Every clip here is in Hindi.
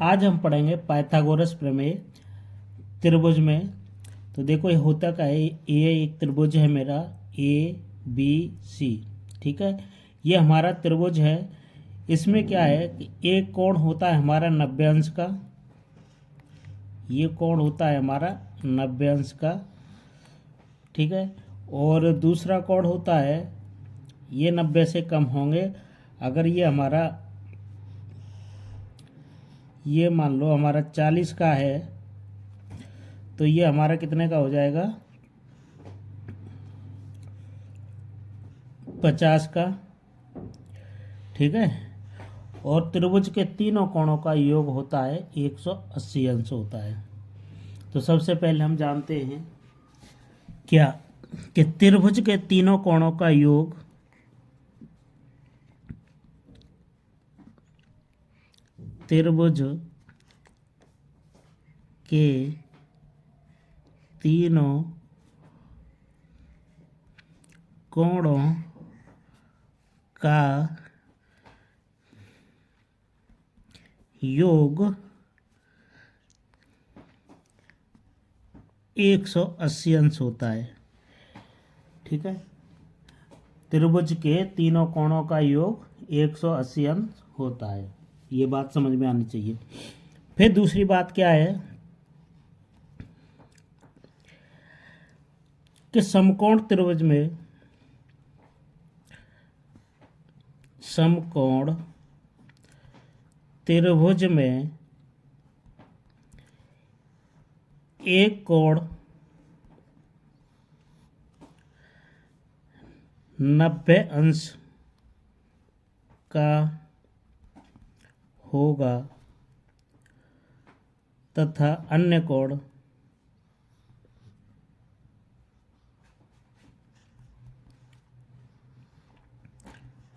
आज हम पढ़ेंगे पाइथागोरस प्रमेय त्रिभुज में। तो देखो ये होता क्या है, ये एक त्रिभुज है मेरा ABC, ठीक है। ये हमारा त्रिभुज है। इसमें क्या है कि एक कोण होता है हमारा 90 अंश का, ये कोण होता है हमारा 90 अंश का, ठीक है। और दूसरा कोण होता है, ये 90 से कम होंगे। अगर ये हमारा, ये मान लो हमारा 40 का है, तो ये हमारा कितने का हो जाएगा, 50 का, ठीक है। और त्रिभुज के तीनों कोणों का योग होता है 180 अंश होता है। तो सबसे पहले हम जानते हैं क्या कि त्रिभुज के तीनों कोणों का योग त्रिभुज के तीनों कोणों का योग 180 अंश होता है, ठीक है। त्रिभुज के तीनों कोणों का योग 180 अंश होता है, ये बात समझ में आनी चाहिए। फिर दूसरी बात क्या है कि समकोण त्रिभुज में, समकोण त्रिभुज में एक कोण 90 अंश का होगा तथा अन्य कोण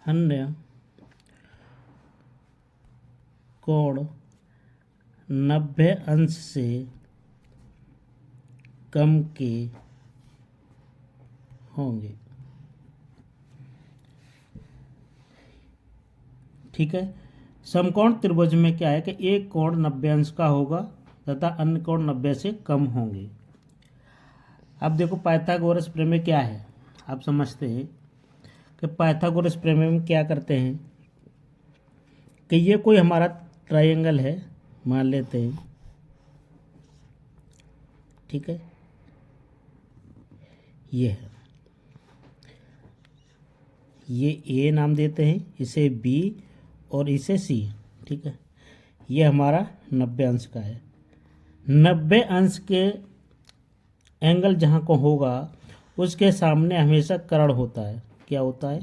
अन्य कोण 90 अंश से कम के होंगे, ठीक है। समकोण त्रिभुज में क्या है कि एक कोण 90 अंश का होगा तथा अन्य कोण 90 से कम होंगे। अब देखो पाइथागोरस प्रमेय क्या है, आप समझते हैं कि पाइथागोरस प्रमेय में क्या करते हैं कि ये कोई हमारा ट्रायंगल है, मान लेते हैं, ठीक है। ये है, ये A नाम देते हैं, इसे B और इसे C, ठीक है। ये हमारा 90 अंश का है। 90 अंश के एंगल जहाँ को होगा उसके सामने हमेशा कर्ण होता है। क्या होता है?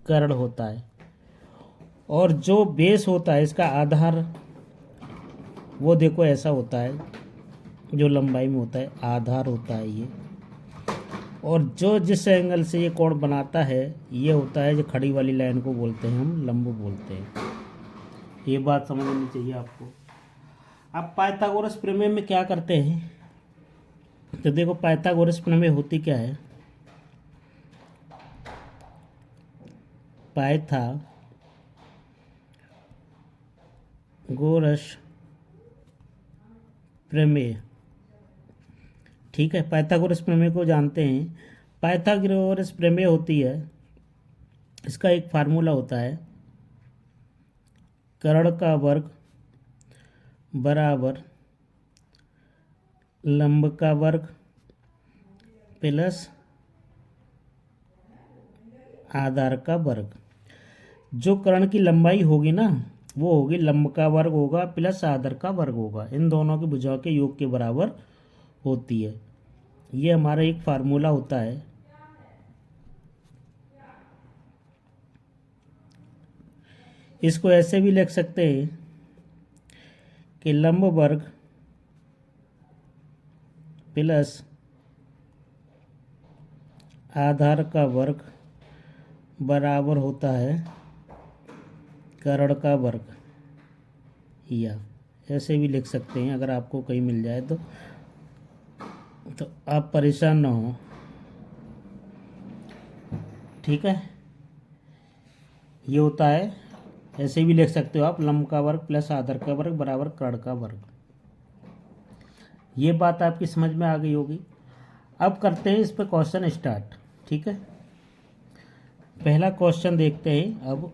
कर्ण होता है। और जो बेस होता है, इसका आधार, वो देखो ऐसा होता है, जो लंबाई में होता है, आधार होता है ये। और जो जिस एंगल से ये कोण बनाता है, ये होता है, जो खड़ी वाली लाइन को बोलते हैं हम लंब बोलते हैं। ये बात समझनी चाहिए आपको। अब पाइथागोरस प्रमेय में क्या करते हैं, तो देखो पाइथागोरस प्रमेय होती क्या है, पाइथागोरस प्रमेय, ठीक है। पाइथागोरस प्रमेय को जानते हैं। पाइथागोरस प्रमेय होती है, इसका एक फार्मूला होता है, कर्ण का वर्ग बराबर लंब का वर्ग प्लस आधार का वर्ग। जो कर्ण की लंबाई होगी ना, वो होगी लंब का वर्ग होगा प्लस आधार का वर्ग होगा, इन दोनों की भुजाओं के योग के बराबर होती है। ये हमारा एक फार्मूला होता है। इसको ऐसे भी लिख सकते हैं कि लंब वर्ग प्लस आधार का वर्ग बराबर होता है कर्ण का वर्ग, या ऐसे भी लिख सकते हैं। अगर आपको कहीं मिल जाए तो आप परेशान ना हो, ठीक है। ये होता है ऐसे भी लिख सकते हो आप, लंब का वर्ग प्लस आधार का वर्ग बराबर कर्ण का वर्ग। ये बात आपकी समझ में आ गई होगी। अब करते हैं इस पे क्वेश्चन स्टार्ट। ठीक है, पहला क्वेश्चन देखते हैं। अब